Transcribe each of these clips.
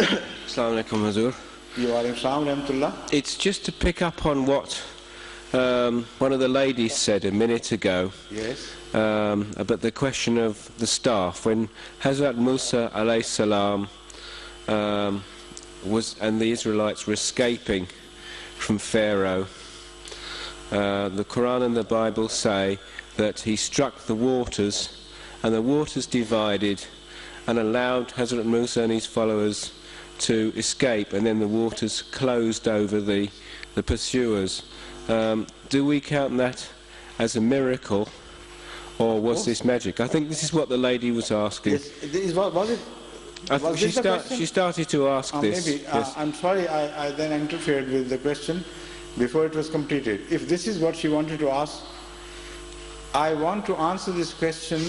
Assalamu alaikum, hazoor. It's just to pick up on what one of the ladies said a minute ago. Yes. About the question of the staff. When Hazrat Musa alayhi salam and the Israelites were escaping from Pharaoh, the Quran and the Bible say that he struck the waters and the waters divided and allowed Hazrat Musa and his followers to escape, and then the waters closed over the pursuers. Do we count that as a miracle, or was this magic? I think this is what the lady was asking. Yes, was it? She started to ask this. Maybe. Yes. I'm sorry, I then interfered with the question before it was completed. If this is what she wanted to ask, I want to answer this question,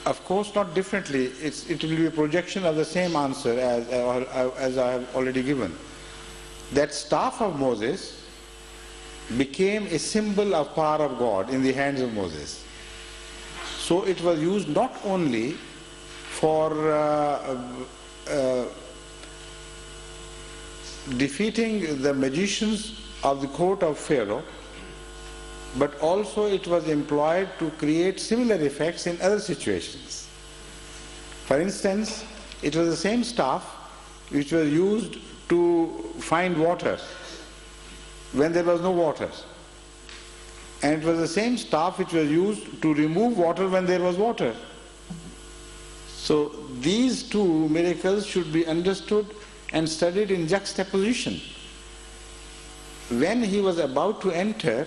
of course not differently. It will be a projection of the same answer as I have already given. That staff of Moses became a symbol of power of God in the hands of Moses. So it was used not only for defeating the magicians of the court of Pharaoh, but also it was employed to create similar effects in other situations. For instance, it was the same staff which was used to find water when there was no water. And it was the same staff which was used to remove water when there was water. So these two miracles should be understood and studied in juxtaposition. When he was about to enter,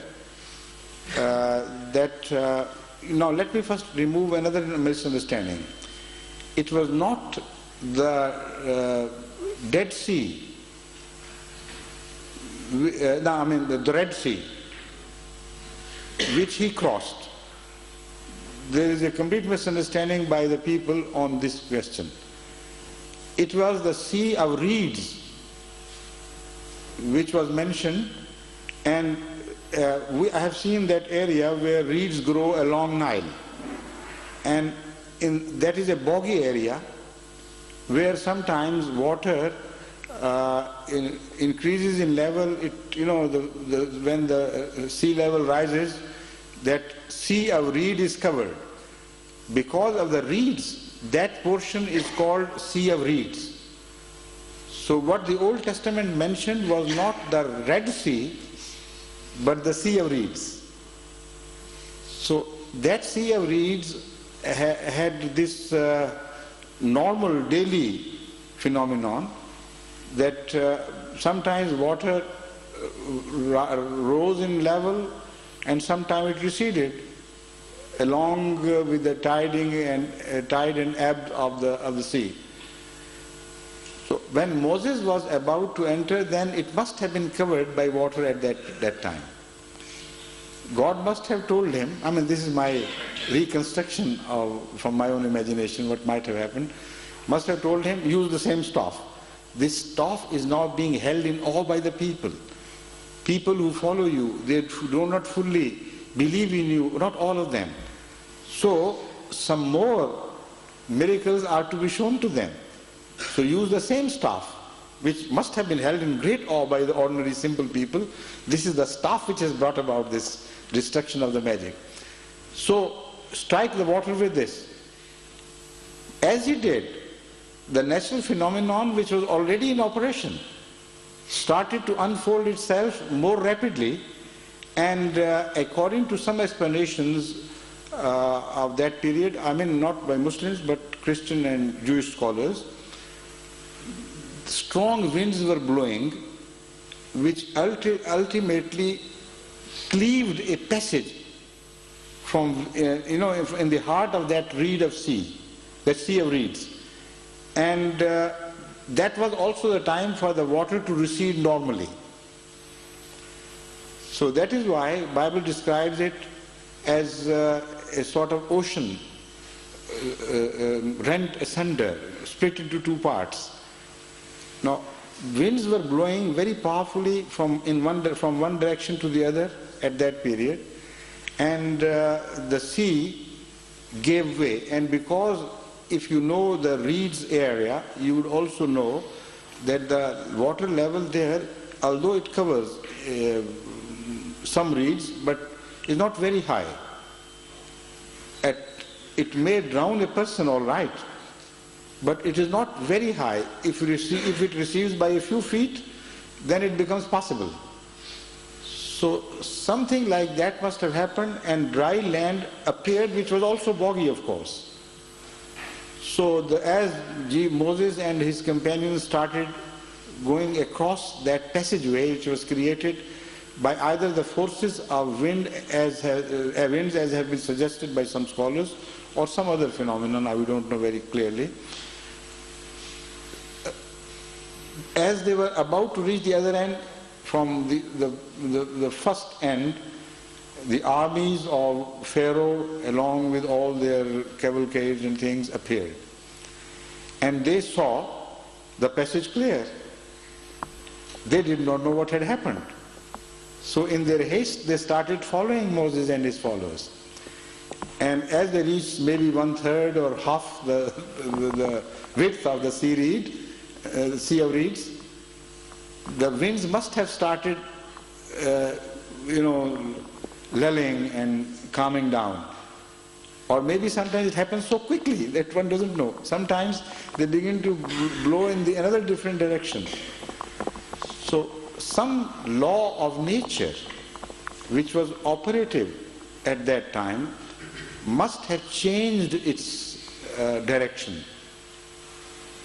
now let me first remove another misunderstanding. It was not the Dead Sea, the Red Sea, which he crossed. There is a complete misunderstanding by the people on this question. It was the Sea of Reeds which was mentioned, and I have seen that area where reeds grow along Nile, and that is a boggy area where sometimes water increases in level. When the sea level rises, that sea of reed is covered. Because of the reeds, that portion is called Sea of Reeds. So what the Old Testament mentioned was not the Red Sea, but the Sea of Reeds. So that Sea of Reeds had this normal daily phenomenon that sometimes water rose in level and sometimes it receded along with the tide and ebb of the sea. So when Moses was about to enter, then it must have been covered by water at that time. God must have told him, this is my reconstruction from my own imagination, what might have happened, must have told him, use the same staff. This staff is now being held in awe by the people. People who follow you, they do not fully believe in you, not all of them. So some more miracles are to be shown to them. So use the same staff, which must have been held in great awe by the ordinary simple people. This is the staff which has brought about this destruction of the magic. So strike the water with this. As he did, the natural phenomenon which was already in operation started to unfold itself more rapidly, and according to some explanations of that period, not by Muslims but Christian and Jewish scholars, strong winds were blowing which ultimately cleaved a passage from in the heart of that reed of sea, that Sea of Reeds. And that was also the time for the water to recede normally. So that is why Bible describes it as a sort of ocean rent asunder, split into two parts. Now, winds were blowing very powerfully from one direction to the other at that period, and the sea gave way. And because if you know the reeds area, you would also know that the water level there, although it covers some reeds, but is not very high. It may drown a person, all right, but it is not very high. If it receives by a few feet, then it becomes possible. So something like that must have happened, and dry land appeared, which was also boggy, of course. So as Moses and his companions started going across that passageway which was created by either the forces of winds as have been suggested by some scholars, or some other phenomenon, we don't know very clearly. As they were about to reach the other end, from the first end, the armies of Pharaoh, along with all their cavalcades and things, appeared. And they saw the passage clear. They did not know what had happened. So in their haste, they started following Moses and his followers. And as they reached maybe 1/3 or half the width of the sea of reeds, the winds must have started, lulling and calming down. Or maybe sometimes it happens so quickly that one doesn't know. Sometimes they begin to blow in another different direction. So some law of nature which was operative at that time must have changed its direction.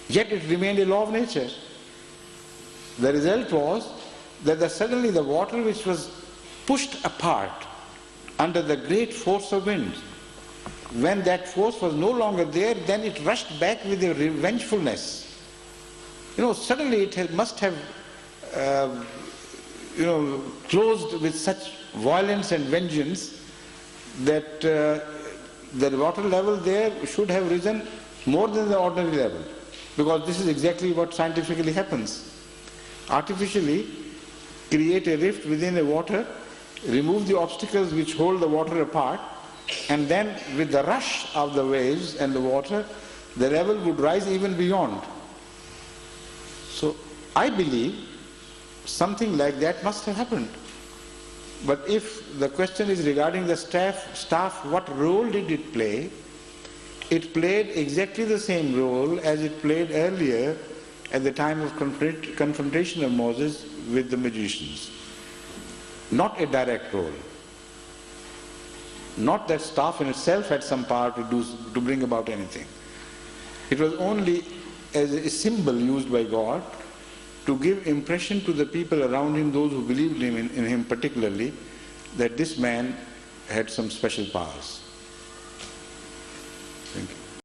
Yet it remained a law of nature. The result was that suddenly the water which was pushed apart under the great force of wind, when that force was no longer there, then it rushed back with a revengefulness. Suddenly it must have closed with such violence and vengeance that the water level there should have risen more than the ordinary level, because this is exactly what scientifically happens. Artificially create a rift within the water, remove the obstacles which hold the water apart, and then with the rush of the waves and the water, the level would rise even beyond. So I believe something like that must have happened. But if the question is regarding the staff, what role did it play? It played exactly the same role as it played earlier at the time of confrontation of Moses with the magicians. Not a direct role. Not that staff in itself had some power to bring about anything. It was only as a symbol used by God to give impression to the people around him, those who believed in him particularly, that this man had some special powers. Thank you.